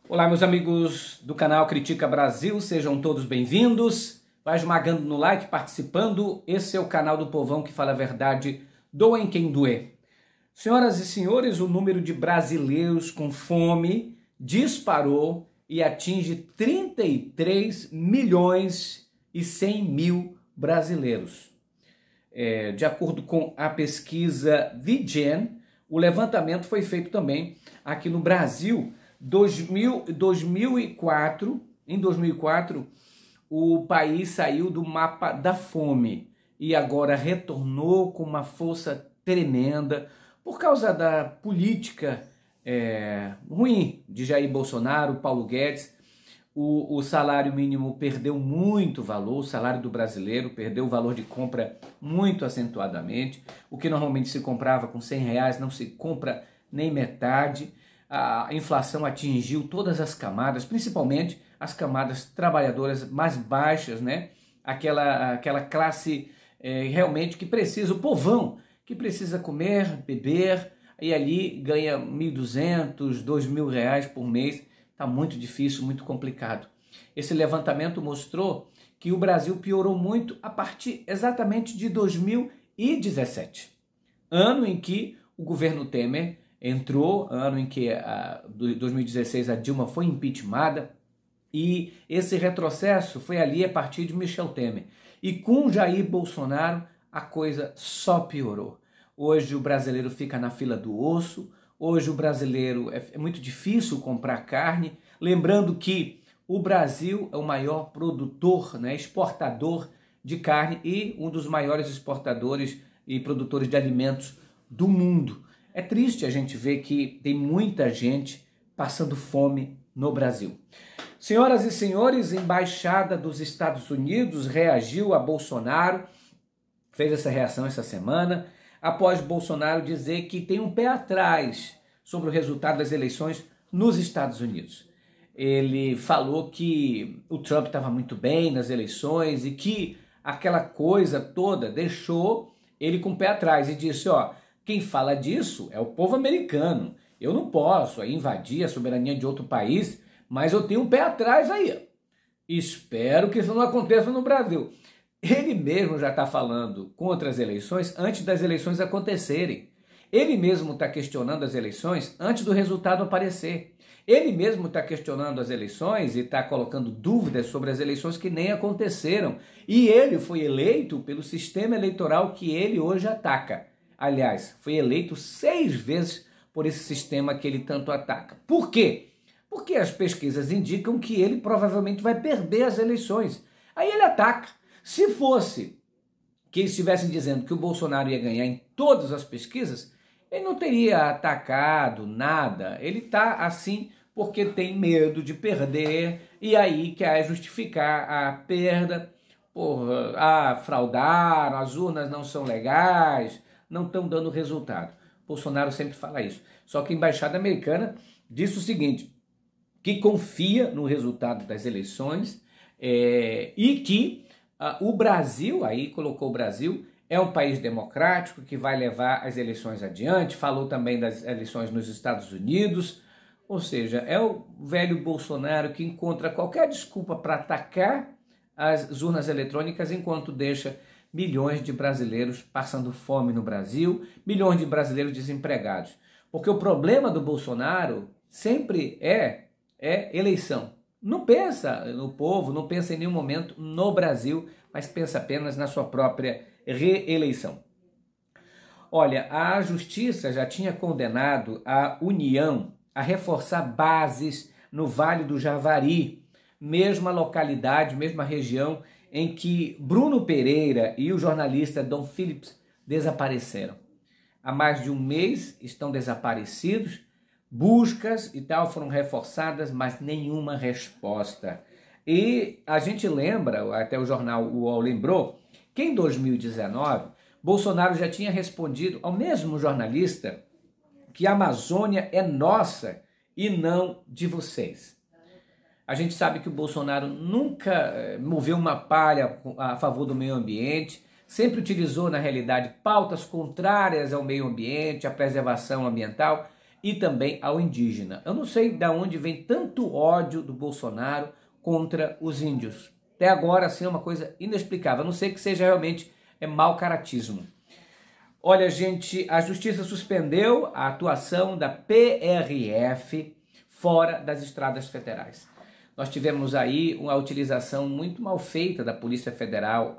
Olá, meus amigos do canal Critica Brasil, sejam todos bem-vindos. Vai esmagando no like, participando. Esse é o canal do povão que fala a verdade, doem quem doer. Senhoras e senhores, o número de brasileiros com fome disparou e atinge 33 milhões e 100 mil brasileiros. De acordo com a pesquisa Vigen, o levantamento foi feito também aqui no Brasil. Em 2004, o país saiu do mapa da fome e agora retornou com uma força tremenda por causa da política ruim de Jair Bolsonaro, Paulo Guedes. O salário mínimo perdeu muito valor, o salário do brasileiro perdeu o valor de compra muito acentuadamente. O que normalmente se comprava com R$100 não se compra nem metade. A inflação atingiu todas as camadas, principalmente as camadas trabalhadoras mais baixas, né? Aquela classe realmente que precisa, o povão, que precisa comer, beber, e ali ganha R$1.200, R$2.000 por mês. Está muito difícil, muito complicado. Esse levantamento mostrou que o Brasil piorou muito a partir exatamente de 2017, ano em que o governo Temer entrou, ano em que, em 2016, a Dilma foi impeachmentada, e esse retrocesso foi ali a partir de Michel Temer. E com Jair Bolsonaro, a coisa só piorou. Hoje o brasileiro fica na fila do osso, hoje o brasileiro é muito difícil comprar carne, lembrando que o Brasil é o maior produtor, né, exportador de carne e um dos maiores exportadores e produtores de alimentos do mundo. É triste a gente ver que tem muita gente passando fome no Brasil. Senhoras e senhores, a Embaixada dos Estados Unidos reagiu a Bolsonaro, fez essa reação essa semana, após Bolsonaro dizer que tem um pé atrás sobre o resultado das eleições nos Estados Unidos. Ele falou que o Trump estava muito bem nas eleições e que aquela coisa toda deixou ele com o pé atrás e disse, quem fala disso é o povo americano. Eu não posso invadir a soberania de outro país, mas eu tenho um pé atrás aí. Espero que isso não aconteça no Brasil. Ele mesmo já está falando contra as eleições antes das eleições acontecerem. Ele mesmo está questionando as eleições antes do resultado aparecer. Ele mesmo está questionando as eleições e está colocando dúvidas sobre as eleições que nem aconteceram. E ele foi eleito pelo sistema eleitoral que ele hoje ataca. Aliás, foi eleito 6 vezes por esse sistema que ele tanto ataca. Por quê? Porque as pesquisas indicam que ele provavelmente vai perder as eleições. Aí ele ataca. Se fosse que eles estivessem dizendo que o Bolsonaro ia ganhar em todas as pesquisas, ele não teria atacado nada. Ele está assim porque tem medo de perder e aí quer justificar a perda. Fraudaram, as urnas não são legais, não estão dando resultado. Bolsonaro sempre fala isso. Só que a Embaixada Americana disse o seguinte, que confia no resultado das eleições e que o Brasil, aí colocou o Brasil, é um país democrático que vai levar as eleições adiante, falou também das eleições nos Estados Unidos, ou seja, é o velho Bolsonaro que encontra qualquer desculpa para atacar as urnas eletrônicas enquanto deixa milhões de brasileiros passando fome no Brasil, milhões de brasileiros desempregados. Porque o problema do Bolsonaro sempre é eleição. Não pensa no povo, não pensa em nenhum momento no Brasil, mas pensa apenas na sua própria reeleição. Olha, a Justiça já tinha condenado a União a reforçar bases no Vale do Javari, mesma localidade, mesma região em que Bruno Pereira e o jornalista Dom Phillips desapareceram. Há mais de um mês estão desaparecidos, buscas e tal foram reforçadas, mas nenhuma resposta. E a gente lembra, até o jornal UOL lembrou, que em 2019, Bolsonaro já tinha respondido ao mesmo jornalista que a Amazônia é nossa e não de vocês. A gente sabe que o Bolsonaro nunca moveu uma palha a favor do meio ambiente, sempre utilizou, na realidade, pautas contrárias ao meio ambiente, à preservação ambiental. e também ao indígena. Eu não sei de onde vem tanto ódio do Bolsonaro contra os índios. Até agora, assim, é uma coisa inexplicável. A não sei que seja realmente mau caratismo. Olha, gente, a Justiça suspendeu a atuação da PRF fora das estradas federais. Nós tivemos aí uma utilização muito mal feita da Polícia Federal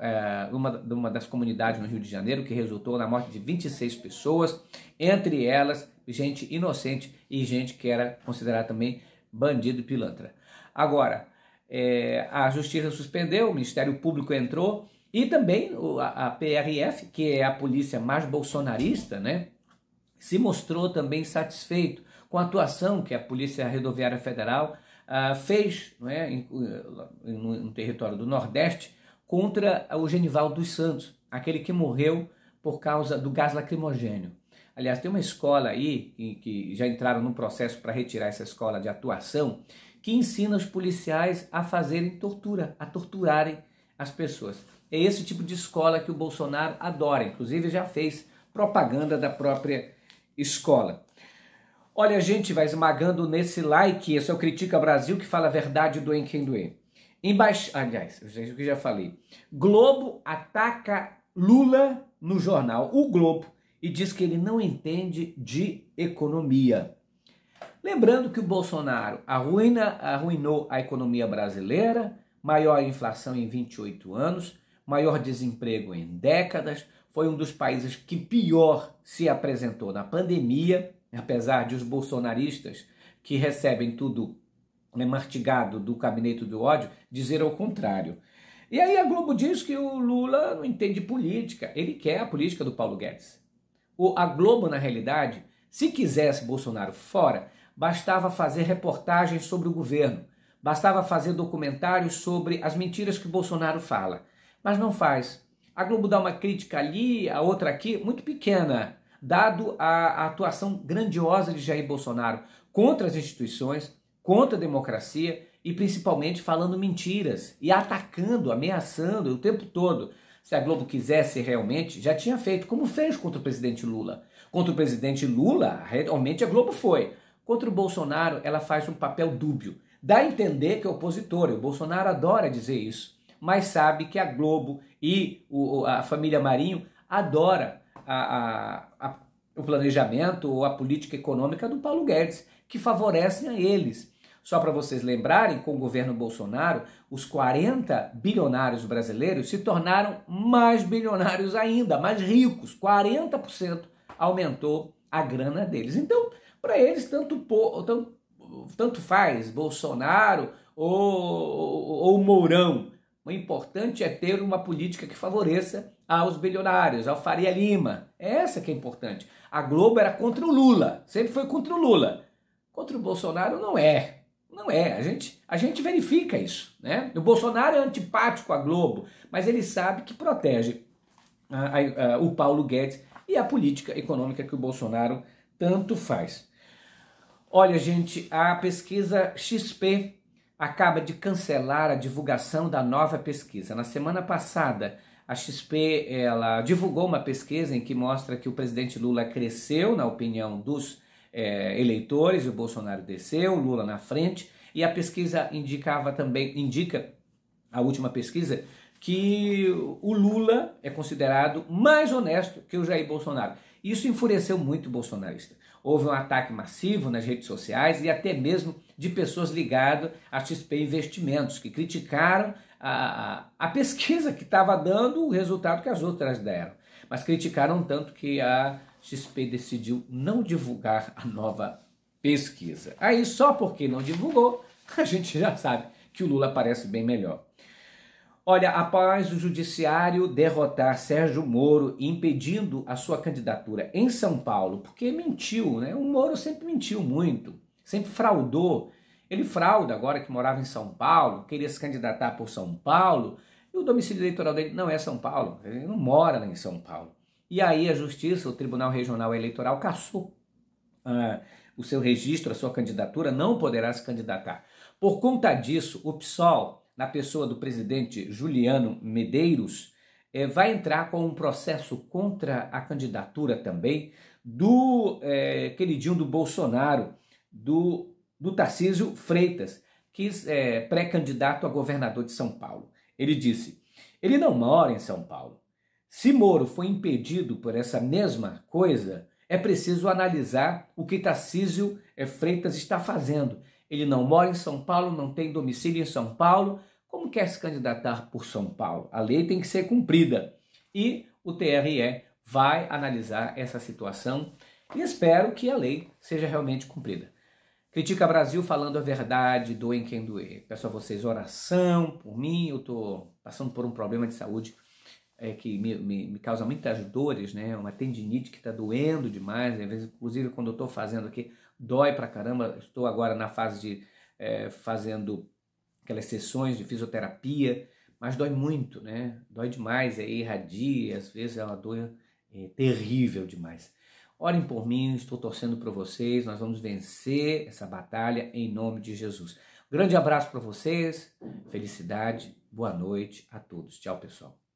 numa das comunidades no Rio de Janeiro, que resultou na morte de 26 pessoas, entre elas gente inocente e gente que era considerada também bandido e pilantra. Agora, a Justiça suspendeu, o Ministério Público entrou e também a PRF, que é a polícia mais bolsonarista, né, se mostrou também satisfeito com a atuação que a Polícia Rodoviária Federal fez, não é, no território do Nordeste contra o Genivaldo dos Santos, aquele que morreu por causa do gás lacrimogênio. Aliás, tem uma escola aí que já entraram num processo para retirar essa escola de atuação, que ensina os policiais a fazerem tortura, a torturarem as pessoas. É esse tipo de escola que o Bolsonaro adora, inclusive já fez propaganda da própria escola. Olha, a gente vai esmagando nesse like, esse é o Critica Brasil, que fala a verdade, doer em quem doer. Aliás, eu já falei. Globo ataca Lula no jornal O Globo e diz que ele não entende de economia. Lembrando que o Bolsonaro arruinou a economia brasileira, maior inflação em 28 anos, maior desemprego em décadas, foi um dos países que pior se apresentou na pandemia, apesar de os bolsonaristas que recebem tudo mastigado do gabinete do ódio dizer ao contrário. E aí a Globo diz que o Lula não entende política, ele quer a política do Paulo Guedes. A Globo, na realidade, se quisesse Bolsonaro fora, bastava fazer reportagens sobre o governo, bastava fazer documentários sobre as mentiras que o Bolsonaro fala, mas não faz. A Globo dá uma crítica ali, a outra aqui, muito pequena, dado a atuação grandiosa de Jair Bolsonaro contra as instituições, contra a democracia e principalmente falando mentiras e atacando, ameaçando o tempo todo. Se a Globo quisesse realmente, já tinha feito, como fez contra o presidente Lula. Contra o presidente Lula, realmente a Globo foi. Contra o Bolsonaro, ela faz um papel dúbio. Dá a entender que é opositor, o Bolsonaro adora dizer isso, mas sabe que a Globo e a família Marinho adora o planejamento ou a política econômica do Paulo Guedes, que favorecem a eles. Só para vocês lembrarem, com o governo Bolsonaro, os 40 bilionários brasileiros se tornaram mais bilionários ainda, mais ricos. 40% aumentou a grana deles. Então, para eles, tanto faz Bolsonaro ou Mourão. O importante é ter uma política que favoreça aos bilionários, ao Faria Lima. Essa que é importante. A Globo era contra o Lula, sempre foi contra o Lula. Contra o Bolsonaro não é. Não é, a gente verifica isso, né? O Bolsonaro é antipático à Globo, mas ele sabe que protege o Paulo Guedes e a política econômica que o Bolsonaro tanto faz. Olha, gente, a pesquisa XP acaba de cancelar a divulgação da nova pesquisa. Na semana passada, a XP ela divulgou uma pesquisa em que mostra que o presidente Lula cresceu na opinião dos eleitores, o Bolsonaro desceu, o Lula na frente, e a pesquisa indica, a última pesquisa, que o Lula é considerado mais honesto que o Jair Bolsonaro. Isso enfureceu muito o bolsonarista. Houve um ataque massivo nas redes sociais e até mesmo de pessoas ligadas a XP Investimentos, que criticaram a pesquisa que estava dando o resultado que as outras deram. Mas criticaram tanto que a XP decidiu não divulgar a nova pesquisa. Aí, só porque não divulgou, a gente já sabe que o Lula parece bem melhor. Olha, após o judiciário derrotar Sérgio Moro, impedindo a sua candidatura em São Paulo, porque mentiu, né? O Moro sempre mentiu muito, sempre fraudou. Ele frauda agora que morava em São Paulo, queria se candidatar por São Paulo, e o domicílio eleitoral dele não é São Paulo, ele não mora lá em São Paulo. E aí a Justiça, o Tribunal Regional Eleitoral, cassou o seu registro, a sua candidatura, não poderá se candidatar. Por conta disso, o PSOL, na pessoa do presidente Juliano Medeiros, vai entrar com um processo contra a candidatura também do queridinho do Bolsonaro, do Tarcísio Freitas, que é pré-candidato a governador de São Paulo. Ele disse: ele não mora em São Paulo. Se Moro foi impedido por essa mesma coisa, é preciso analisar o que Tarcísio Freitas está fazendo. Ele não mora em São Paulo, não tem domicílio em São Paulo. Como quer se candidatar por São Paulo? A lei tem que ser cumprida. E o TRE vai analisar essa situação e espero que a lei seja realmente cumprida. Critica Brasil falando a verdade, doem quem doer. Peço a vocês oração por mim, eu estou passando por um problema de saúde que me causa muitas dores, né? Uma tendinite que está doendo demais, às vezes, inclusive quando eu estou fazendo aqui, dói pra caramba. Estou agora na fase de fazendo aquelas sessões de fisioterapia, mas dói muito, né? Dói demais, irradia, às vezes é uma dor terrível demais. Orem por mim, estou torcendo por vocês, nós vamos vencer essa batalha em nome de Jesus. Grande abraço para vocês, felicidade, boa noite a todos. Tchau, pessoal.